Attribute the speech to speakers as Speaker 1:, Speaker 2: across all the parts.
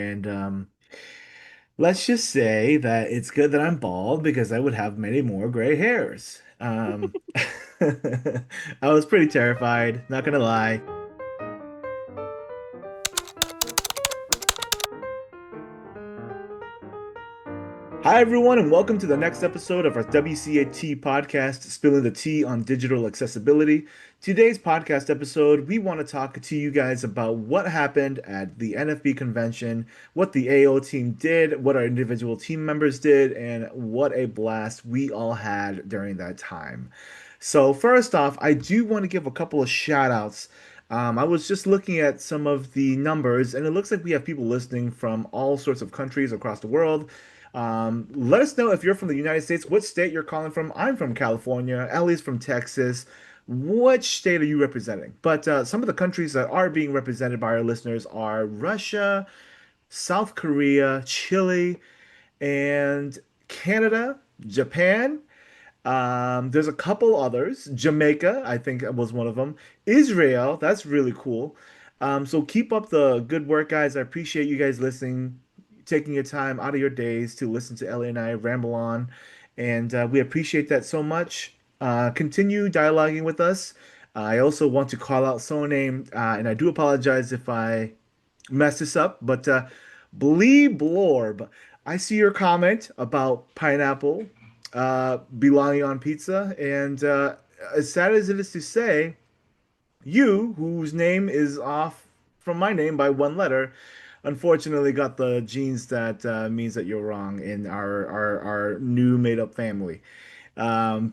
Speaker 1: And let's just say that it's good that I'm bald because I would have many more gray hairs. I was pretty terrified, not gonna lie. Hi, everyone, and welcome to the next episode of our WCAT podcast, Spilling the Tea on Digital Accessibility. Today's podcast episode, we want to talk to you guys about what happened at the NFB Convention, what the AO team did, what our individual team members did, and what a blast we all had during that time. So, first off, I do want to give a couple of shout outs. I was just looking at some of the numbers, and it looks like we have people listening from all sorts of countries across the world. Let us know if you're from the United States, what state you're calling from. I'm from California. Ellie's from Texas. Which state are you representing? But some of the countries that are being represented by our listeners are Russia, South Korea, Chile, and Canada, Japan. There's a couple others. Jamaica, I think was one of them. Israel, that's really cool. So keep up the good work, guys. I appreciate you guys listening, taking your time out of your days to listen to Ellie and I ramble on, and we appreciate that so much. Continue dialoguing with us. I also want to call out Soname, and I do apologize if I mess this up, but Blee Blorb, I see your comment about pineapple belonging on pizza, and as sad as it is to say, you, whose name is off from my name by one letter, unfortunately got the genes that means that you're wrong in our new made up family.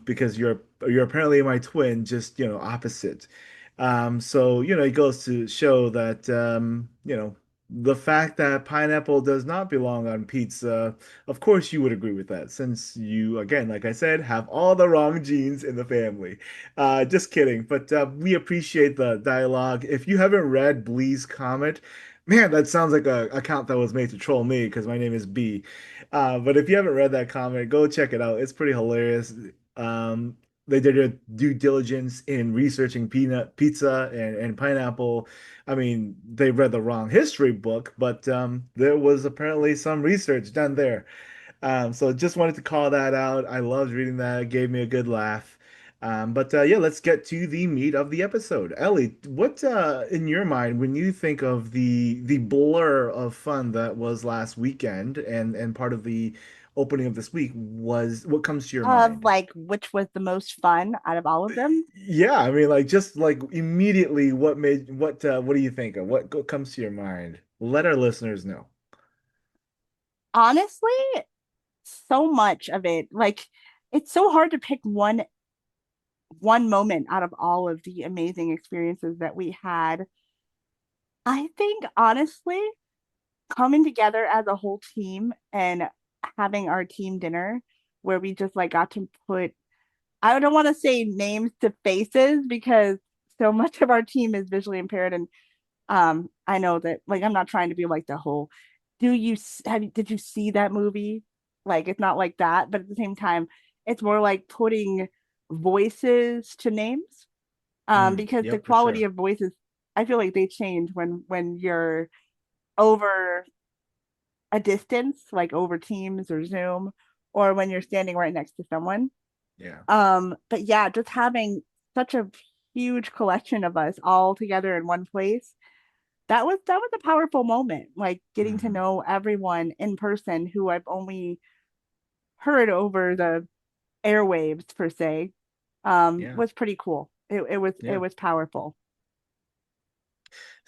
Speaker 1: Because you're apparently my twin, just opposite. So it goes to show that the fact that pineapple does not belong on pizza, of course you would agree with that, since you, again, like I said, have all the wrong genes in the family. Just kidding, but we appreciate the dialogue. If you haven't read Blee's comment, man, that sounds like a account that was made to troll me because my name is B. But if you haven't read that comment, go check it out. It's pretty hilarious. Um, they did their due diligence in researching peanut pizza and pineapple. I mean, they read the wrong history book, but there was apparently some research done there. So just wanted to call that out. I loved reading that. It gave me a good laugh. But yeah, let's get to the meat of the episode. Ellie, what in your mind when you think of the blur of fun that was last weekend and part of the opening of this week was what comes to your
Speaker 2: Of
Speaker 1: mind?
Speaker 2: like which was the most fun out of all of them.
Speaker 1: Yeah, I mean, like just like immediately, what do you think of? What comes to your mind? Let our listeners know.
Speaker 2: Honestly, so much of it, like it's so hard to pick one moment out of all of the amazing experiences that we had. I think honestly, coming together as a whole team and having our team dinner where we just like got to put I don't want to say names to faces because so much of our team is visually impaired and I know that like I'm not trying to be like the whole did you see that movie? Like it's not like that, but at the same time, it's more like putting voices to names. Because the
Speaker 1: Yep, for
Speaker 2: quality
Speaker 1: sure.
Speaker 2: of voices, I feel like they change when you're over a distance, like over Teams or Zoom, or when you're standing right next to someone.
Speaker 1: Yeah.
Speaker 2: But yeah, just having such a huge collection of us all together in one place, that was a powerful moment. Like getting to
Speaker 1: hmm
Speaker 2: know everyone in person who I've only heard over the airwaves per se,
Speaker 1: Yeah.
Speaker 2: was pretty cool. It
Speaker 1: Yeah.
Speaker 2: was powerful.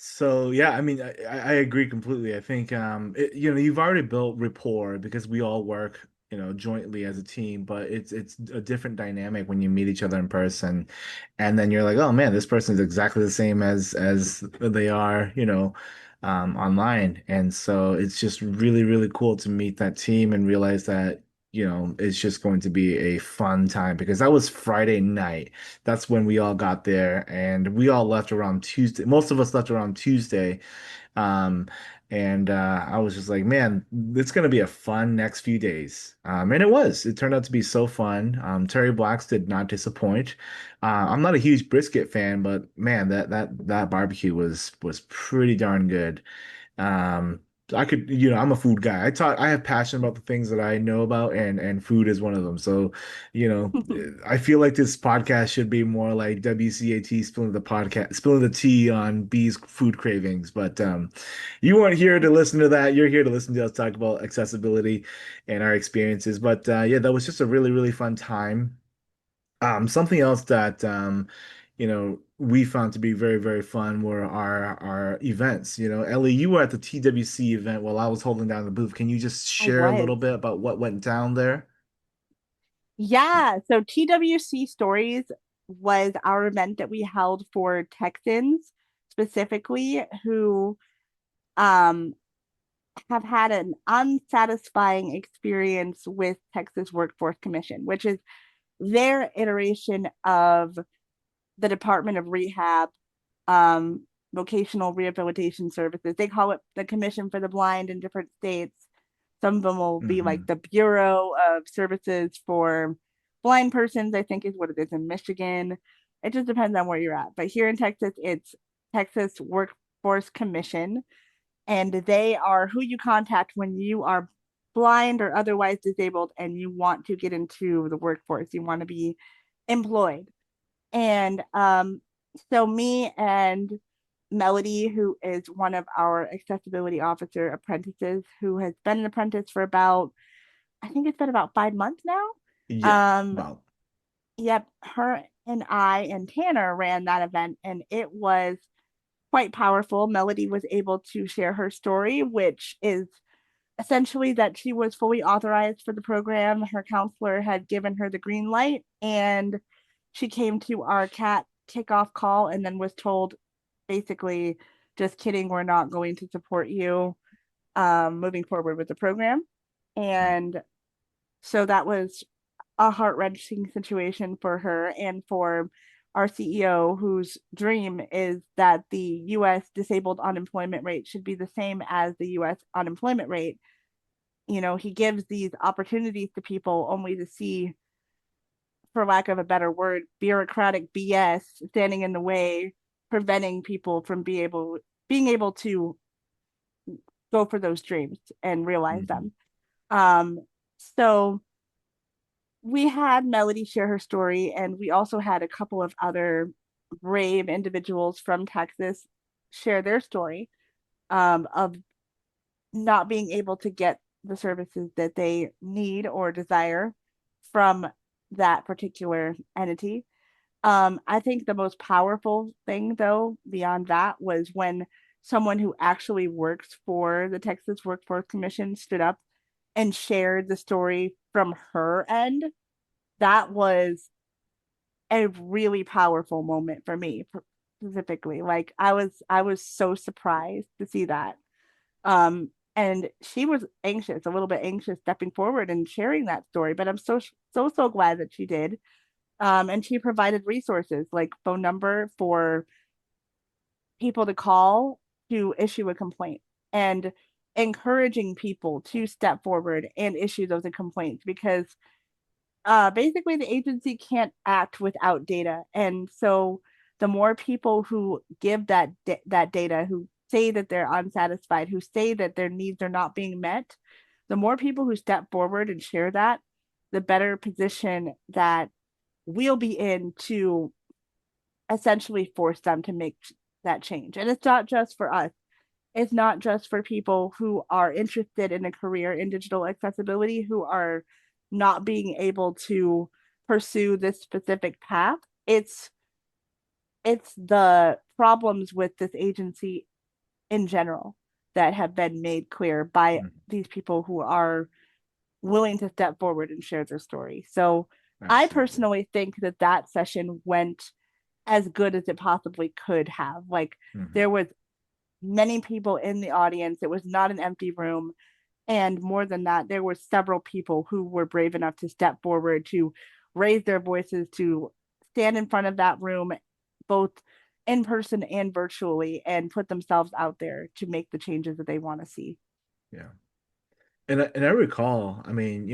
Speaker 1: So yeah, I mean, I agree completely. I think you've already built rapport because we all work, jointly as a team, but it's a different dynamic when you meet each other in person, and then you're like, oh man, this person is exactly the same as they are, online. And so it's just really, really cool to meet that team and realize that, it's just going to be a fun time because that was Friday night. That's when we all got there, and we all left around Tuesday. Most of us left around Tuesday. Um, and I was just like, man, it's gonna be a fun next few days. And it was. It turned out to be so fun. Terry Blacks did not disappoint. I'm not a huge brisket fan, but man, that barbecue was pretty darn good. Um, I could, I'm a food guy. I have passion about the things that I know about, and food is one of them. So, I feel like this podcast should be more like WCAT spilling the tea on B's food cravings. But you weren't here to listen to that. You're here to listen to us talk about accessibility and our experiences. But yeah, that was just a really, really fun time. Something else that we found to be very, very fun were our events. Ellie, you were at the TWC event while I was holding down the booth. Can you just
Speaker 2: I
Speaker 1: share a
Speaker 2: was.
Speaker 1: little bit about what went down there?
Speaker 2: Yeah, so TWC Stories was our event that we held for Texans specifically who um have had an unsatisfying experience with Texas Workforce Commission, which is their iteration of the Department of Rehab, um, Vocational Rehabilitation Services. They call it the Commission for the Blind in different states. Some of them will be like
Speaker 1: Hmm.
Speaker 2: the Bureau of Services for Blind Persons, I think is what it is in Michigan. It just depends on where you're at. But here in Texas, it's Texas Workforce Commission, and they are who you contact when you are blind or otherwise disabled and you want to get into the workforce. You want to be employed. And so me and Melody, who is one of our accessibility officer apprentices, who has been an apprentice for about, I think it's been about 5 months now.
Speaker 1: Yeah.
Speaker 2: Um,
Speaker 1: Wow.
Speaker 2: yep, her and I and Tanner ran that event, and it was quite powerful. Melody was able to share her story, which is essentially that she was fully authorized for the program. Her counselor had given her the green light, and she came to our CAT kickoff call and then was told basically, just kidding, we're not going to support you moving forward with the program. And so that was a heart wrenching situation for her and for our CEO, whose dream is that the US disabled unemployment rate should be the same as the US unemployment rate. He gives these opportunities to people only to see, for lack of a better word, bureaucratic BS standing in the way, preventing people from being able to go for those dreams and realize
Speaker 1: Hmm.
Speaker 2: them. Um, so we had Melody share her story, and we also had a couple of other brave individuals from Texas share their story of not being able to get the services that they need or desire from that particular entity. I think the most powerful thing, though, beyond that, was when someone who actually works for the Texas Workforce Commission stood up and shared the story from her end. That was a really powerful moment for me specifically. Like I was so surprised to see that. And she was anxious, a little bit anxious stepping forward and sharing that story, but I'm so glad that she did. And she provided resources like phone number for people to call to issue a complaint, and encouraging people to step forward and issue those complaints, because basically the agency can't act without data. And so the more people who give that data, who say that they're unsatisfied, who say that their needs are not being met, the more people who step forward and share that, the better position that we'll be in to essentially force them to make that change. And it's not just for us. It's not just for people who are interested in a career in digital accessibility, who are not being able to pursue this specific path. It's the problems with this agency in general that have been made clear by
Speaker 1: Hmm.
Speaker 2: these people who are willing to step forward and share their story. So I
Speaker 1: Absolutely.
Speaker 2: personally think that that session went as good as it possibly could have. Like,
Speaker 1: Hmm.
Speaker 2: there was many people in the audience. It was not an empty room. And more than that, there were several people who were brave enough to step forward, to raise their voices, to stand in front of that room, both in person and virtually, and put themselves out there to make the changes that they want to see.
Speaker 1: Yeah. And I recall, I mean,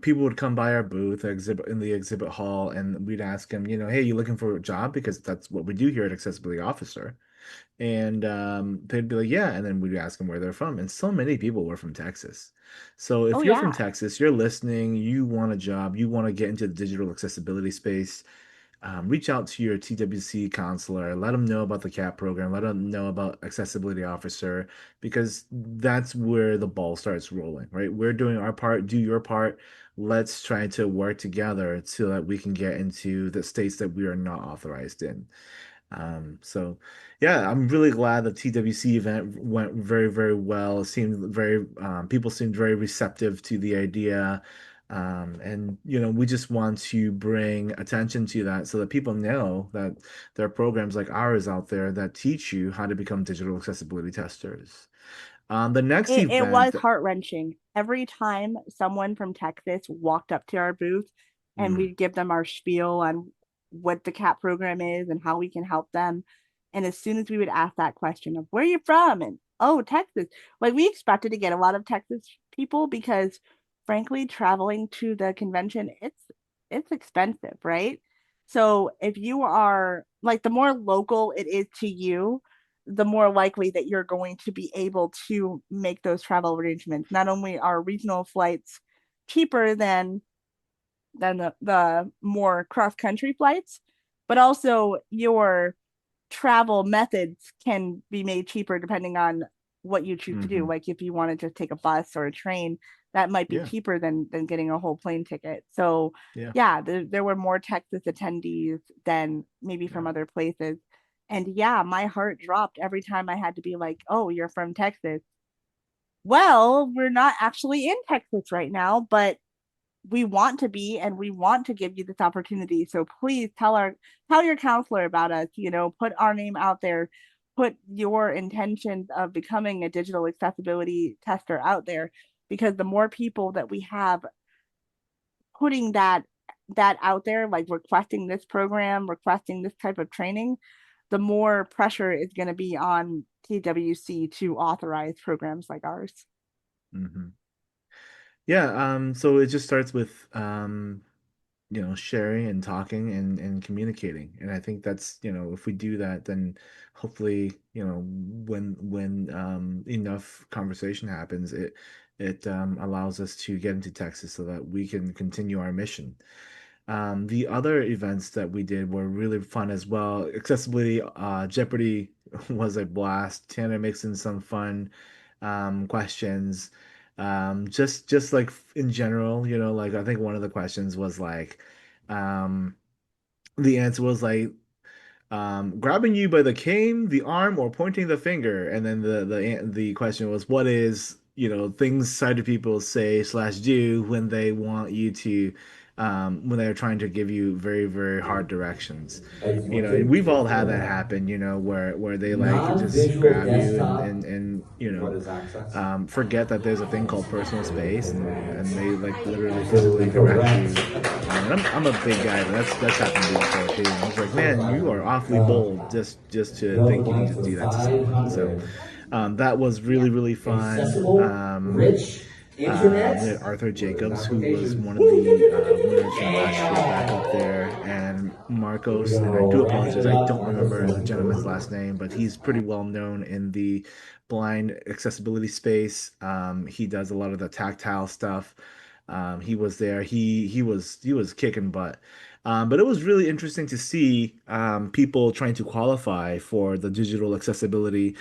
Speaker 1: people would come by our booth, exhibit in the exhibit hall, and we'd ask them, hey, you looking for a job? Because that's what we do here at Accessibility Officer. And they'd be like, yeah. And then we'd ask them where they're from. And so many people were from Texas. So
Speaker 2: Oh
Speaker 1: if you're from
Speaker 2: yeah.
Speaker 1: Texas, you're listening, you want a job, you want to get into the digital accessibility space, reach out to your TWC counselor, let them know about the CAP program, let them know about Accessibility Officer, because that's where the ball starts rolling, right? We're doing our part, do your part. Let's try to work together so that we can get into the states that we are not authorized in. So yeah, I'm really glad the TWC event went very, very well. It seemed very, people seemed very receptive to the idea. And we just want to bring attention to that so that people know that there are programs like ours out there that teach you how to become digital accessibility testers. The next
Speaker 2: It was
Speaker 1: event,
Speaker 2: heart-wrenching. Every time someone from Texas walked up to our booth and
Speaker 1: mm,
Speaker 2: we'd give them our spiel on what the CAP program is and how we can help them. And as soon as we would ask that question of where are you from? And oh, Texas. Like we expected to get a lot of Texas people because frankly, traveling to the convention, it's expensive, right? So if you are like the more local it is to you, the more likely that you're going to be able to make those travel arrangements. Not only are regional flights cheaper than the more cross country flights, but also your travel methods can be made cheaper depending on what you choose to do.
Speaker 1: mhm,
Speaker 2: Like if you want to just take a bus or a train, that might be
Speaker 1: yeah,
Speaker 2: cheaper than getting a whole plane ticket. So
Speaker 1: yeah,
Speaker 2: yeah, there were more Texas attendees than maybe
Speaker 1: yeah.
Speaker 2: from other places. And yeah, my heart dropped every time I had to be like, "Oh, you're from Texas." Well, we're not actually in Texas right now, but we want to be and we want to give you this opportunity. So please tell your counselor about us, put our name out there, put your intentions of becoming a digital accessibility tester out there because the more people that we have putting that out there, like requesting this program, requesting this type of training, the more pressure is going to be on TWC to authorize programs like ours.
Speaker 1: Mhm. Yeah, so it just starts with sharing and talking and communicating. And I think that's, if we do that, then hopefully, when enough conversation happens, it allows us to get into Texas so that we can continue our mission. The other events that we did were really fun as well. Accessibility, Jeopardy was a blast. Tanner mixed in some fun questions. Just like in general, like I think one of the questions was like, um, the answer was like grabbing you by the cane, the arm, or pointing the finger. And then the question was, what is, things sighted people say slash do when they want you to, when they're trying to give you very, very hard directions. And we've all had that happen, where they like just
Speaker 3: Non-visual
Speaker 1: grab you
Speaker 3: desktop.
Speaker 1: and
Speaker 3: What is Access?
Speaker 1: forget that there's a thing called personal space, and they like literally physically
Speaker 3: Absolutely
Speaker 1: direct
Speaker 3: correct.
Speaker 1: you. And I'm a big guy, but that's happened to me before too. And I was like, man, you are awfully bold just to think you can
Speaker 3: Build
Speaker 1: just
Speaker 3: for
Speaker 1: do that to someone. So
Speaker 3: 500.
Speaker 1: that was
Speaker 2: Yeah.
Speaker 1: really, really fun.
Speaker 3: Accessible, rich
Speaker 1: We
Speaker 3: internet.
Speaker 1: had Arthur
Speaker 3: What is
Speaker 1: Jacobs, who was
Speaker 3: application?
Speaker 1: one of the winners from last year, back up
Speaker 3: Yeah.
Speaker 1: there, and
Speaker 3: Here we
Speaker 1: Marcos, and I do
Speaker 3: go. Ramping
Speaker 1: apologize,
Speaker 3: it
Speaker 1: I
Speaker 3: up.
Speaker 1: don't
Speaker 3: Marcos
Speaker 1: remember the
Speaker 3: going
Speaker 1: gentleman's
Speaker 3: forward.
Speaker 1: last name, but he's pretty well known in the blind accessibility space. He does a lot of the tactile stuff. He was there. He was kicking butt. But it was really interesting to see people trying to qualify for the digital accessibility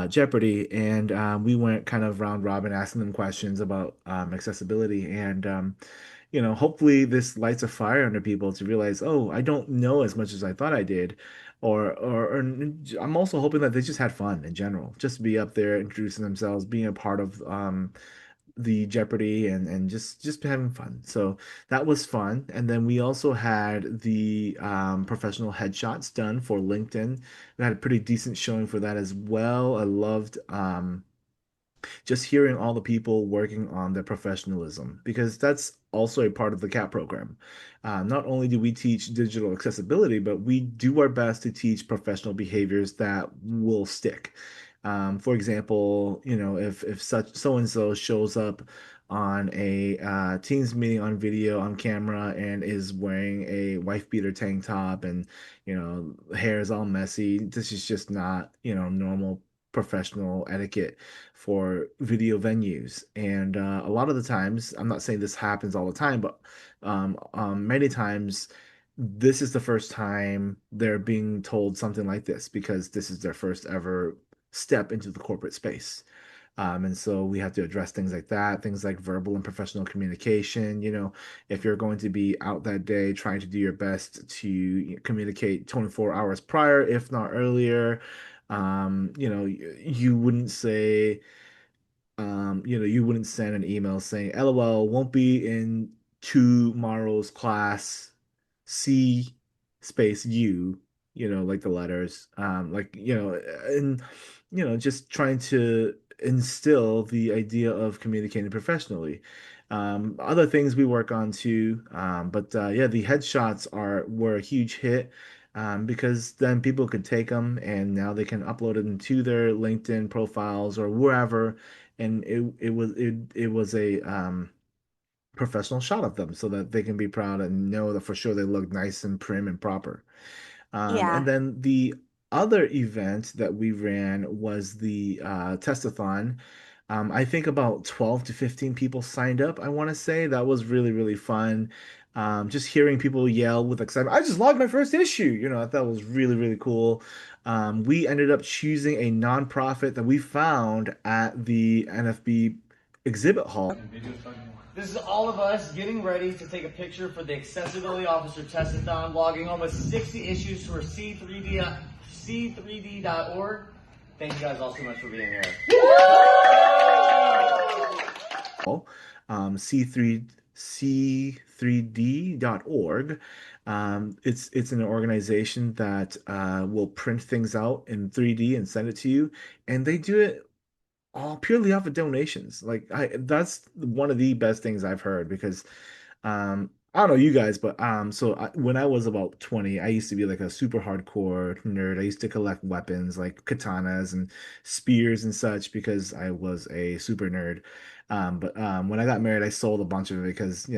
Speaker 1: Jeopardy, and we went kind of round robin asking them questions about accessibility, and hopefully this lights a fire under people to realize, oh, I don't know as much as I thought I did, or I'm also hoping that they just had fun in general, just be up there introducing themselves, being a part of the Jeopardy and just having fun. So that was fun. And then we also had the professional headshots done for LinkedIn. We had a pretty decent showing for that as well. I loved just hearing all the people working on their professionalism because that's also a part of the CAP program. Not only do we teach digital accessibility, but we do our best to teach professional behaviors that will stick. For example, if such so and so shows up on a Teams meeting on video on camera and is wearing a wife beater tank top and hair is all messy. This is just not normal professional etiquette for video venues. And a lot of the times, I'm not saying this happens all the time, but many times this is the first time they're being told something like this because this is their first ever step into the corporate space. And so we have to address things like that, things like verbal and professional communication. If you're going to be out that day, trying to do your best to communicate 24 hours prior, if not earlier. You wouldn't say, you wouldn't send an email saying, LOL, won't be in tomorrow's class, C space U, like the letters, and, just trying to instill the idea of communicating professionally. Other things we work on too, but yeah, the headshots were a huge hit. Because then people could take them and now they can upload it into their LinkedIn profiles or wherever, and it was a professional shot of them so that they can be proud and know that for sure they look nice and prim and proper. And
Speaker 2: Yeah.
Speaker 1: then the other event that we ran was the Testathon. I think about 12 to 15 people signed up, I want to say. That was really, really fun. Just hearing people yell with excitement. I just logged my first issue. I thought was really, really cool. We ended up choosing a nonprofit that we found at the NFB exhibit hall.
Speaker 4: This is all of us getting ready to take a picture for the Accessibility Officer Testathon, logging almost 60 issues for C3D.org. Thank you guys all so much for being here.
Speaker 1: C3 C3D.org. It's an organization that will print things out in 3D and send it to you, and they do it all purely off of donations. Like that's one of the best things I've heard because I don't know you guys, but when I was about 20, I used to be like a super hardcore nerd. I used to collect weapons like katanas and spears and such because I was a super nerd. But when I got married, I sold a bunch of it because,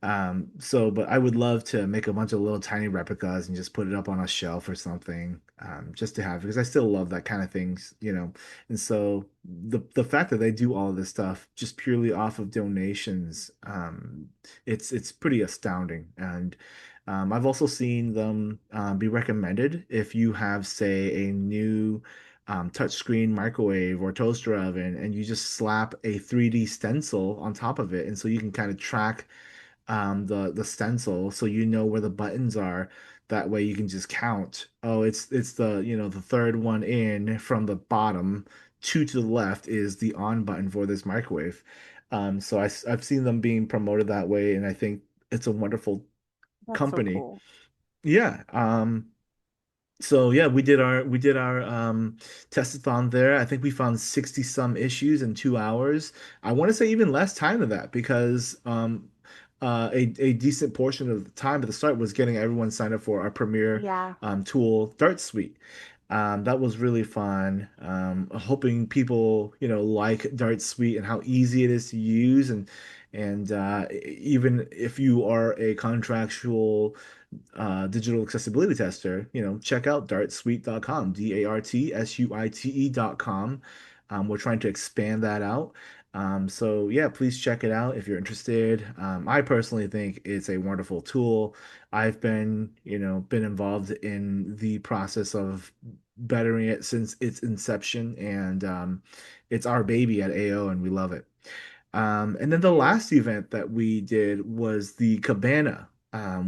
Speaker 1: but I would love to make a bunch of little tiny replicas and just put it up on a shelf or something, just to have because I still love that kind of things. And so the fact that they do all of this stuff just purely off of donations, it's pretty astounding. And I've also seen them be recommended if you have, say, a new touchscreen microwave or toaster oven, and you just slap a 3D stencil on top of it, and so you can kind of track the stencil, so you know where the buttons are. That way, you can just count. Oh, it's the third one in from the bottom. Two to the left is the on button for this microwave. So I've seen them being promoted that way, and I think it's a wonderful
Speaker 2: That's so
Speaker 1: company.
Speaker 2: cool.
Speaker 1: Yeah. So yeah, we did our testathon there. I think we found 60 some issues in 2 hours. I want to say even less time than that because a decent portion of the time at the start was getting everyone signed up for our premier
Speaker 2: Yeah.
Speaker 1: tool, DartSuite. That was really fun. Hoping people, like DartSuite and how easy it is to use, and even if you are a contractual digital accessibility tester, check out dartsuite.com, DARTSUITE.com. We're trying to expand that out. So yeah, please check it out if you're interested. I personally think it's a wonderful tool. I've been involved in the process of bettering it since its inception, and it's our baby at AO, and we love it. And then the
Speaker 2: Too.
Speaker 1: last event that we did was the Cabana,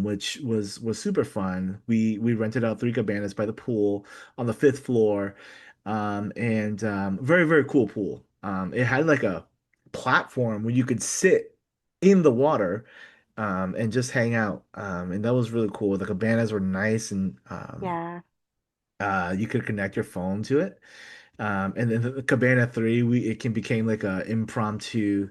Speaker 1: which was super fun. We rented out three cabanas by the pool on the fifth floor, and very very cool pool. It had like a platform where you could sit in the water, and just hang out, and that was really cool. The cabanas were nice, and
Speaker 2: Yeah.
Speaker 1: you could connect your phone to it. And then the Cabana 3, it can became like a impromptu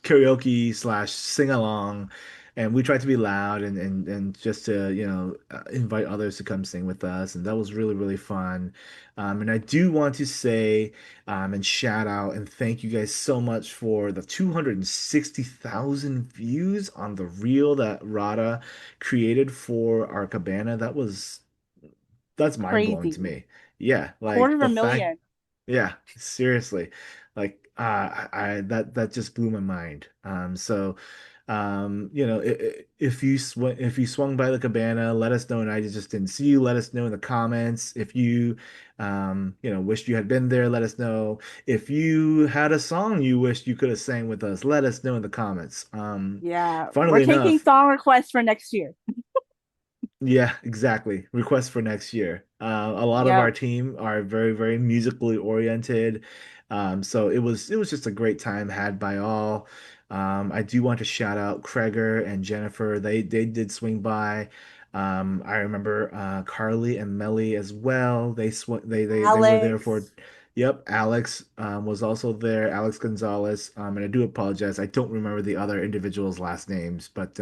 Speaker 1: karaoke slash sing along. and we tried to be loud and just to, invite others to come sing with us, and that was really, really fun. And I do want to say and shout out and thank you guys so much for the 260,000 views on the reel that Rada created for our cabana. That's mind-blowing to
Speaker 2: Crazy.
Speaker 1: me. Yeah,
Speaker 2: Quarter
Speaker 1: like
Speaker 2: of
Speaker 1: the
Speaker 2: a
Speaker 1: fact,
Speaker 2: million.
Speaker 1: yeah, seriously. Like I that just blew my mind. If you swung by the cabana, let us know and I just didn't see you, let us know in the comments. If you wished you had been there, let us know. If you had a song you wished you could have sang with us, let us know in the comments.
Speaker 2: Yeah, we're
Speaker 1: Funnily
Speaker 2: taking
Speaker 1: enough,
Speaker 2: song requests for next year.
Speaker 1: yeah, exactly. Requests for next year. A lot of our
Speaker 2: Yep.
Speaker 1: team are very, very musically oriented. So it was just a great time had by all. I do want to shout out Kreger and Jennifer. They did swing by. I remember Carly and Melly as well. They were there for.
Speaker 2: Alex.
Speaker 1: Yep, Alex was also there. Alex Gonzalez. And I do apologize. I don't remember the other individuals' last names, but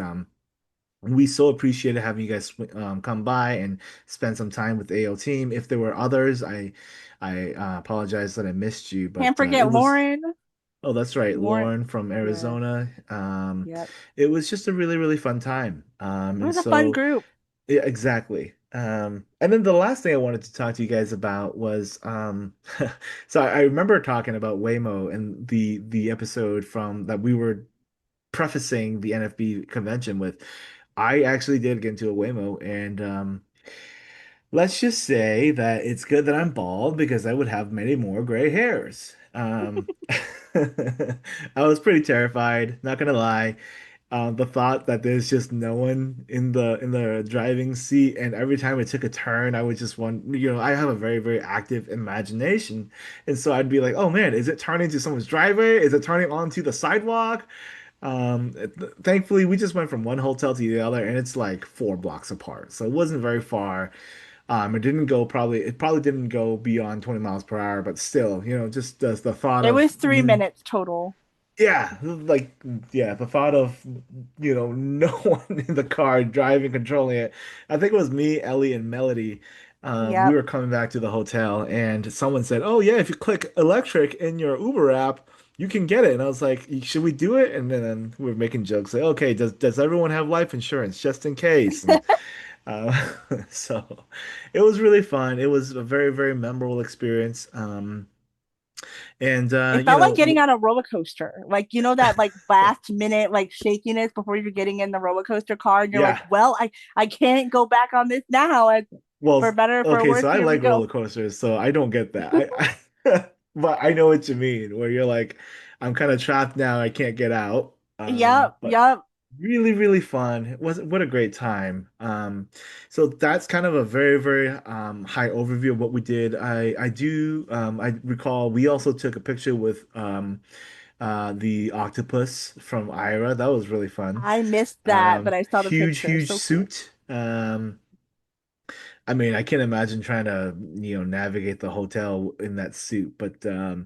Speaker 1: we so appreciated having you guys come by and spend some time with the AO team. If there were others, I apologize that I missed you,
Speaker 2: Can't
Speaker 1: but it
Speaker 2: forget
Speaker 1: was.
Speaker 2: Lauren.
Speaker 1: Oh, that's right,
Speaker 2: Lauren.
Speaker 1: Lauren from
Speaker 2: Yeah.
Speaker 1: Arizona.
Speaker 2: Yep.
Speaker 1: It was just a really, really fun time.
Speaker 2: It
Speaker 1: And
Speaker 2: was a fun
Speaker 1: so
Speaker 2: group.
Speaker 1: yeah, exactly. And then the last thing I wanted to talk to you guys about was so I remember talking about Waymo and the episode from that we were prefacing the NFB convention with. I actually did get into a Waymo, and let's just say that it's good that I'm bald because I would have many more gray hairs. I was pretty terrified, not gonna lie. The thought that there's just no one in the driving seat, and every time it took a turn, I would just want, I have a very, very active imagination, and so I'd be like, oh man, is it turning to someone's driveway? Is it turning onto the sidewalk? Thankfully, we just went from one hotel to the other, and it's like 4 blocks apart, so it wasn't very far. It probably didn't go beyond 20 miles per hour, but still, just the thought
Speaker 2: It
Speaker 1: of
Speaker 2: was 3 minutes total.
Speaker 1: yeah, like yeah, the thought of no one in the car driving, controlling it. I think it was me, Ellie, and Melody. We
Speaker 2: Yep.
Speaker 1: were coming back to the hotel, and someone said, "Oh yeah, if you click electric in your Uber app, you can get it." And I was like, "Should we do it?" And then we were making jokes like, "Okay, does everyone have life insurance just in case?" And uh, so it was really fun. It was a very, very memorable experience. And
Speaker 2: It felt like getting on a roller coaster. Like, that like last minute like shakiness before you're getting in the roller coaster car and you're like,
Speaker 1: yeah.
Speaker 2: well, I can't go back on this now. And for
Speaker 1: Well,
Speaker 2: better or for
Speaker 1: okay,
Speaker 2: worse,
Speaker 1: so I
Speaker 2: here we
Speaker 1: like
Speaker 2: go.
Speaker 1: roller coasters, so I don't get that. But I know what you mean, where you're like, I'm kind of trapped now, I can't get out.
Speaker 2: Yep,
Speaker 1: But
Speaker 2: yep.
Speaker 1: really, really fun. It was what a great time. So that's kind of a very, very high overview of what we did. I recall we also took a picture with the octopus from Ira. That was really fun.
Speaker 2: I missed that, but I saw the
Speaker 1: Huge,
Speaker 2: picture.
Speaker 1: huge
Speaker 2: So cool.
Speaker 1: suit. I mean, I can't imagine trying to, navigate the hotel in that suit, but that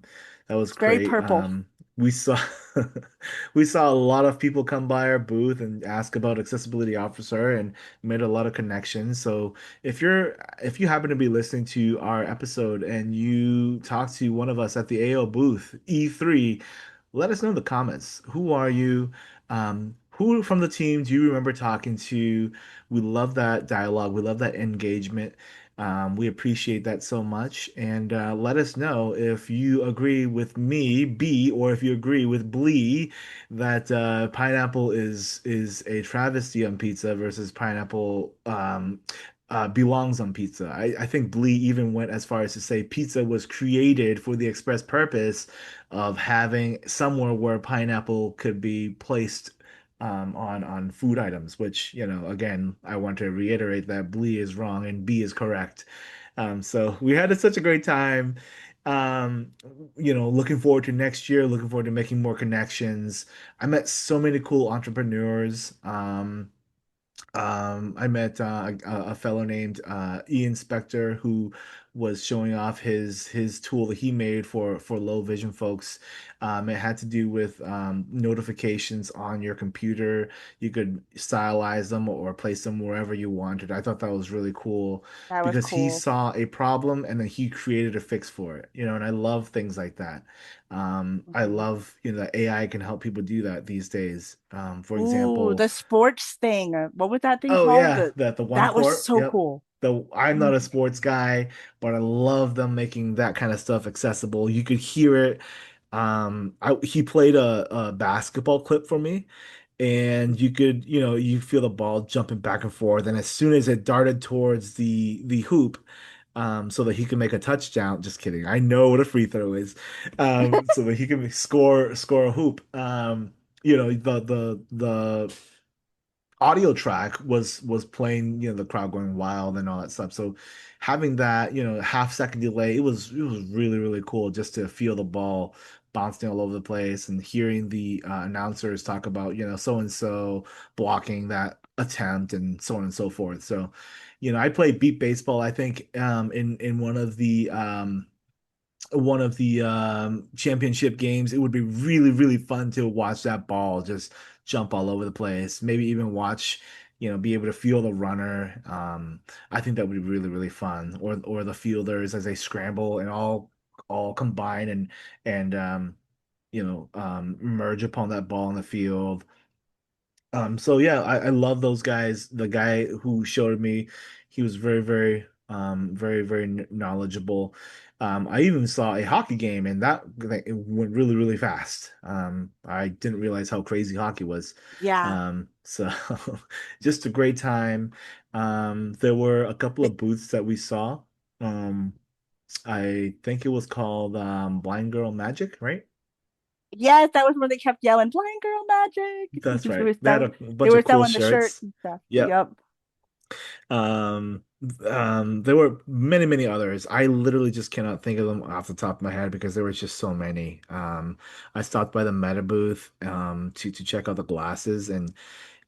Speaker 1: was
Speaker 2: It's very
Speaker 1: great.
Speaker 2: purple.
Speaker 1: We saw we saw a lot of people come by our booth and ask about accessibility officer and made a lot of connections. So if you happen to be listening to our episode and you talk to one of us at the AO booth, E3, let us know in the comments. Who are you? Who from the team do you remember talking to? We love that dialogue. We love that engagement. We appreciate that so much. And let us know if you agree with me, B, or if you agree with Blee that pineapple is a travesty on pizza versus pineapple belongs on pizza. I think Blee even went as far as to say pizza was created for the express purpose of having somewhere where pineapple could be placed on food items, which, again, I want to reiterate that Blee is wrong and B is correct. So we had such a great time. Um, looking forward to next year, looking forward to making more connections. I met so many cool entrepreneurs. I met a fellow named Ian Spector who was showing off his tool that he made for low vision folks. It had to do with notifications on your computer. You could stylize them or place them wherever you wanted. I thought that was really cool
Speaker 2: That was
Speaker 1: because he
Speaker 2: cool.
Speaker 1: saw a problem and then he created a fix for it, and I love things like that. I
Speaker 2: Mhm.
Speaker 1: love, that AI can help people do that these days. For
Speaker 2: Ooh,
Speaker 1: example,
Speaker 2: the sports thing. What was that thing
Speaker 1: oh
Speaker 2: called?
Speaker 1: yeah, the one
Speaker 2: That was
Speaker 1: court.
Speaker 2: so
Speaker 1: Yep.
Speaker 2: cool.
Speaker 1: I'm not a
Speaker 2: Mhm.
Speaker 1: sports guy, but I love them making that kind of stuff accessible. You could hear it. He played a basketball clip for me, and you could, you feel the ball jumping back and forth, and as soon as it darted towards the hoop, so that he can make a touchdown. Just kidding. I know what a free throw is. So that he can score a hoop. The audio track was playing, the crowd going wild and all that stuff. So having that, half second delay, it was really, really cool just to feel the ball bouncing all over the place and hearing the announcers talk about, so and so blocking that attempt and so on and so forth. So, I played beat baseball, I think, in one of the championship games. It would be really, really fun to watch that ball just jump all over the place. Maybe even watch, be able to feel the runner. I think that would be really, really fun. Or the fielders as they scramble and all combine and merge upon that ball in the field. So yeah, I love those guys. The guy who showed me, he was very, very, very, very knowledgeable. I even saw a hockey game, and it went really, really fast. I didn't realize how crazy hockey was.
Speaker 2: Yeah.
Speaker 1: So just a great time. There were a couple of booths that we saw. Um, I think it was called Blind Girl Magic, right?
Speaker 2: Yes, that was when they kept yelling "Blind Girl Magic."
Speaker 1: That's
Speaker 2: They
Speaker 1: right.
Speaker 2: were
Speaker 1: They had
Speaker 2: selling,
Speaker 1: a
Speaker 2: they
Speaker 1: bunch
Speaker 2: were
Speaker 1: of cool
Speaker 2: selling the shirts
Speaker 1: shirts.
Speaker 2: and stuff.
Speaker 1: Yep.
Speaker 2: Yep.
Speaker 1: Um, there were many, many others. I literally just cannot think of them off the top of my head because there was just so many. I stopped by the Meta booth to check out the glasses, and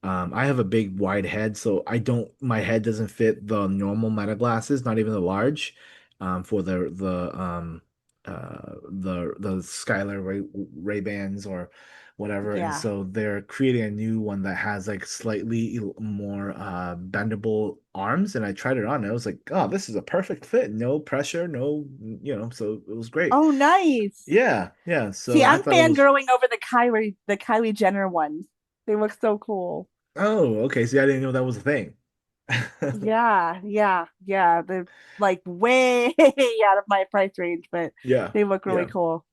Speaker 1: I have a big wide head, so my head doesn't fit the normal Meta glasses, not even the large, for the Skylar Ray-Bans or whatever. And
Speaker 2: Yeah.
Speaker 1: so they're creating a new one that has like slightly more bendable arms. And I tried it on, and I was like, oh, this is a perfect fit. No pressure, no, so it was great.
Speaker 2: Oh, nice.
Speaker 1: Yeah, yeah.
Speaker 2: See,
Speaker 1: So I
Speaker 2: I'm
Speaker 1: thought it was.
Speaker 2: fangirling over the Kylie Jenner ones. They look so cool.
Speaker 1: Oh, okay. See, I didn't know that was a thing.
Speaker 2: Yeah, yeah, yeah. They're like way out of my price range, but
Speaker 1: Yeah,
Speaker 2: they look really
Speaker 1: yeah.
Speaker 2: cool.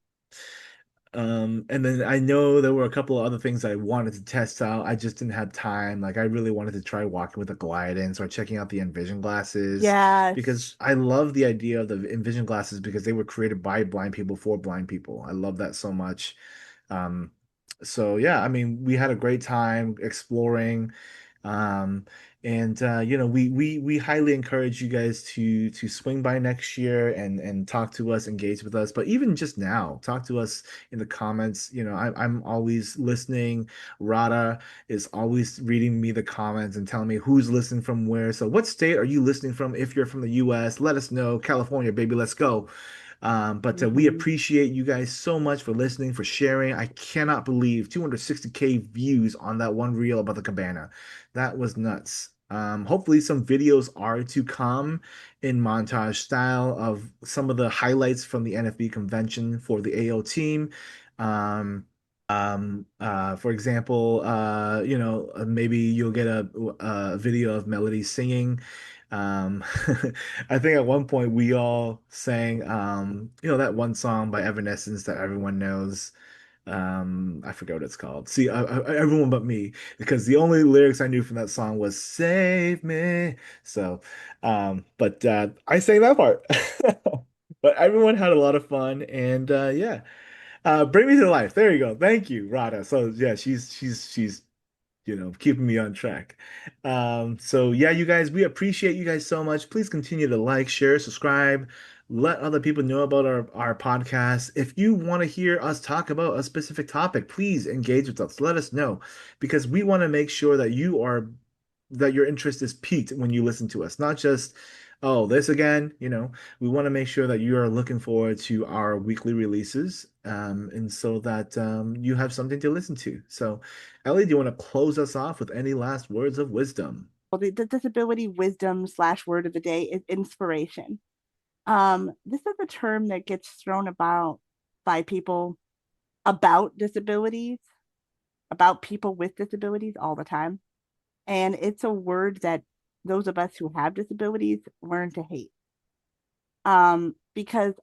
Speaker 1: And then I know there were a couple of other things I wanted to test out. I just didn't have time. Like I really wanted to try walking with a glide and start checking out the Envision glasses
Speaker 2: Yes.
Speaker 1: because I love the idea of the Envision glasses because they were created by blind people for blind people. I love that so much. Um, so yeah, I mean, we had a great time exploring. Um, and we highly encourage you guys to swing by next year and talk to us, engage with us. But even just now, talk to us in the comments. I'm always listening. Rada is always reading me the comments and telling me who's listening from where. So what state are you listening from? If you're from the US, let us know. California, baby, let's go. But we
Speaker 2: Hmm.
Speaker 1: appreciate you guys so much for listening, for sharing. I cannot believe 260K views on that one reel about the cabana. That was nuts. Hopefully, some videos are to come in montage style of some of the highlights from the NFB convention for the AO team. Um, for example, maybe you'll get a video of Melody singing. Um, I think at one point we all sang, that one song by Evanescence that everyone knows. I forget what it's called. See, everyone but me, because the only lyrics I knew from that song was "Save Me." So, but I sang that part. But everyone had a lot of fun, and yeah. Bring me to life. There you go. Thank you, Rada. So yeah, she's keeping me on track. So yeah, you guys, we appreciate you guys so much. Please continue to like, share, subscribe, let other people know about our podcast. If you want to hear us talk about a specific topic, please engage with us. Let us know because we want to make sure that your interest is piqued when you listen to us, not just Oh, this again, we want to make sure that you are looking forward to our weekly releases, and so that you have something to listen to. So, Ellie, do you want to close us off with any last words of wisdom?
Speaker 2: Well, the disability wisdom / word of the day is inspiration. This is a term that gets thrown about by people about disabilities, about people with disabilities all the time. And it's a word that those of us who have disabilities learn to hate. Because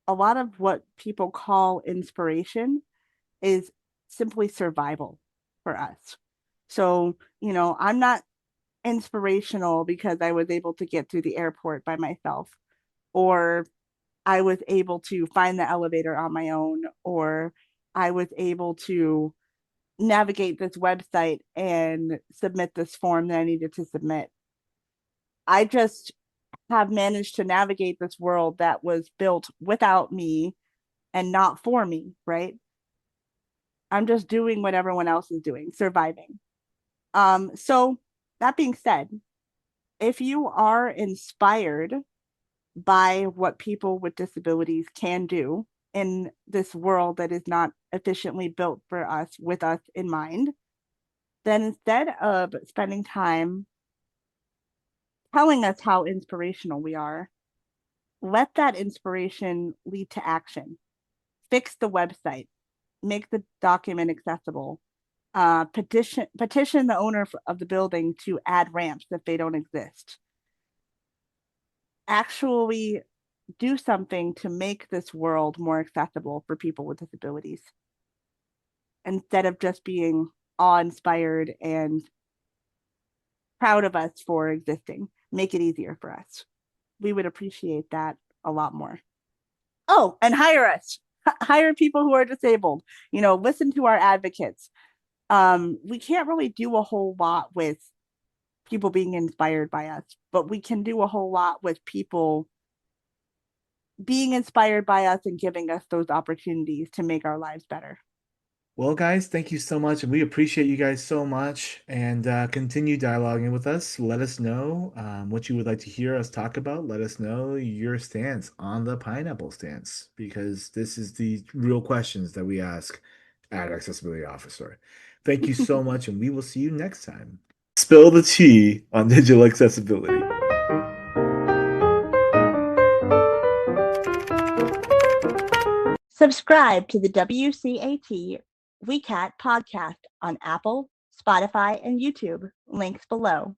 Speaker 2: a lot of what people call inspiration is simply survival for us. So, I'm not inspirational because I was able to get through the airport by myself, or I was able to find the elevator on my own, or I was able to navigate this website and submit this form that I needed to submit. I just have managed to navigate this world that was built without me and not for me, right? I'm just doing what everyone else is doing, surviving. So that being said, if you are inspired by what people with disabilities can do in this world that is not efficiently built for us with us in mind, then instead of spending time telling us how inspirational we are, let that inspiration lead to action. Fix the website, make the document accessible, petition the owner of the building to add ramps if they don't exist. Actually do something to make this world more accessible for people with disabilities instead of just being awe-inspired and proud of us for existing. Make it easier for us. We would appreciate that a lot more. Oh, and hire us. Hire people who are disabled. Listen to our advocates. We can't really do a whole lot with people being inspired by us, but we can do a whole lot with people being inspired by us and giving us those opportunities to make our lives better.
Speaker 1: Well, guys, thank you so much, and we appreciate you guys so much. And continue dialoguing with us. Let us know what you would like to hear us talk about. Let us know your stance on the pineapple stance, because this is the real questions that we ask at Accessibility Officer. Thank you so much, and we will see you next time. Spill the tea on digital accessibility.
Speaker 2: Subscribe to the WCAT WeCat podcast on Apple, Spotify, and YouTube. Links below.